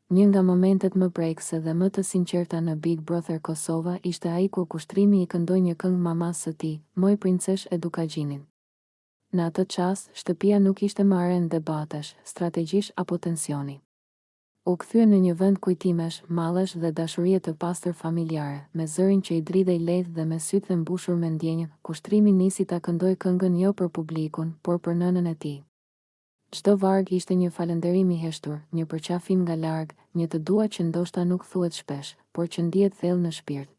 Një nga momentet më prekse dhe më të sinqerta në Big Brother Kosova ishte ai kur kushtrimi i këndoi një këngë mamas së tij, Moj Princesh e Dukagjinin. Në atë çast, shtëpia nuk ishte më arenë debatesh, strategjish apo tensioni. U kthye në një vend kujtimesh, mallesh dhe dashurie të pastër familjare, me zërin që i dridhej lehtë dhe me sytë e mbushur me ndjenjë. Kushtrimi nisi ta këndoj këngën jo për publikun, por për nënën e tij. Çdo varg ishte një falënderim i heshtur, një përqafim nga larg, një të dua që ndoshta nuk thuhet shpesh, por që ndihet thellë në shpirt.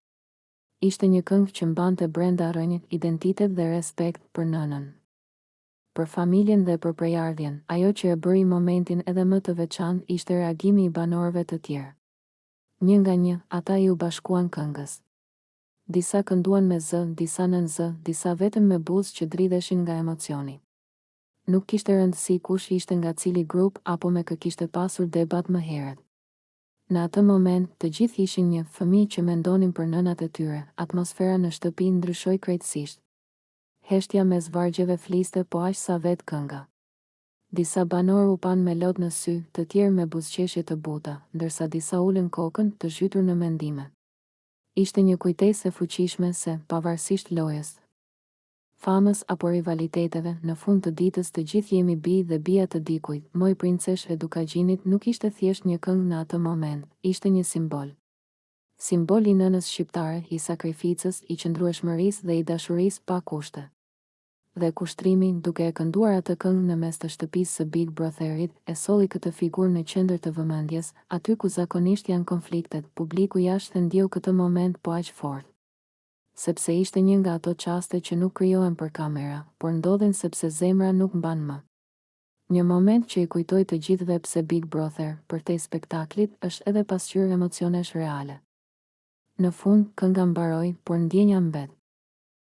Ishte një këngë që mbante brenda rrënjë identitet dhe respekt për nënën, për familjen dhe për prejardhjen. Ajo që e bëri momentin edhe më të veçantë ishte reagimi i banorëve të tjerë. Një nga një, ata i u bashkuan këngës. Disa kënduan me zë, disa nën zë, disa vetëm me buzë që dridheshin nga emocioni. Nuk kishte rëndësi kush ishte nga cili grup apo me kë kishte pasur debat më herët. Në atë moment, të gjithë ishin një fëmijë që mendonin për nënat e tyre. Atmosfera në shtëpi ndryshoi krejtësisht. Heshtja mes vargjeve fliste po aq sa vetë kënga. Disa banorë u pan me lot në sy, të tjerë me buzëqeshje të buta, ndërsa disa ulën kokën të zhytur në mendime. Ishte një kujtesë e fuqishme se, pavarësisht lojës, famës apo rivaliteteve, në fund të ditës të gjithë jemi bi dhe bija të dikujt. Moj Princesh e Dukagjinit nuk ishte thjesht një këngë në atë moment, ishte një simbol. Simbol i nënës shqiptare, i sakrificës, i qëndrueshmërisë dhe i dashurisë pa kushte. Dhe kushtrimi, duke e kënduar atë këngë në mes të shtëpisë së Big Brotherit, e solli këtë figurë në qendër të vëmendjes, aty ku zakonisht janë konfliktet. Publiku jashtë ndjeu këtë moment po aq fort, sepse ishte një nga ato çaste që nuk krijohen për kamera, por ndodhen sepse zemra nuk mban më. Një moment që i kujtoi të gjithëve pse Big Brother, përtej spektaklit, është edhe pasqyrë emocionesh reale. Në fund, kënga mbaroi, por ndjenja mbet.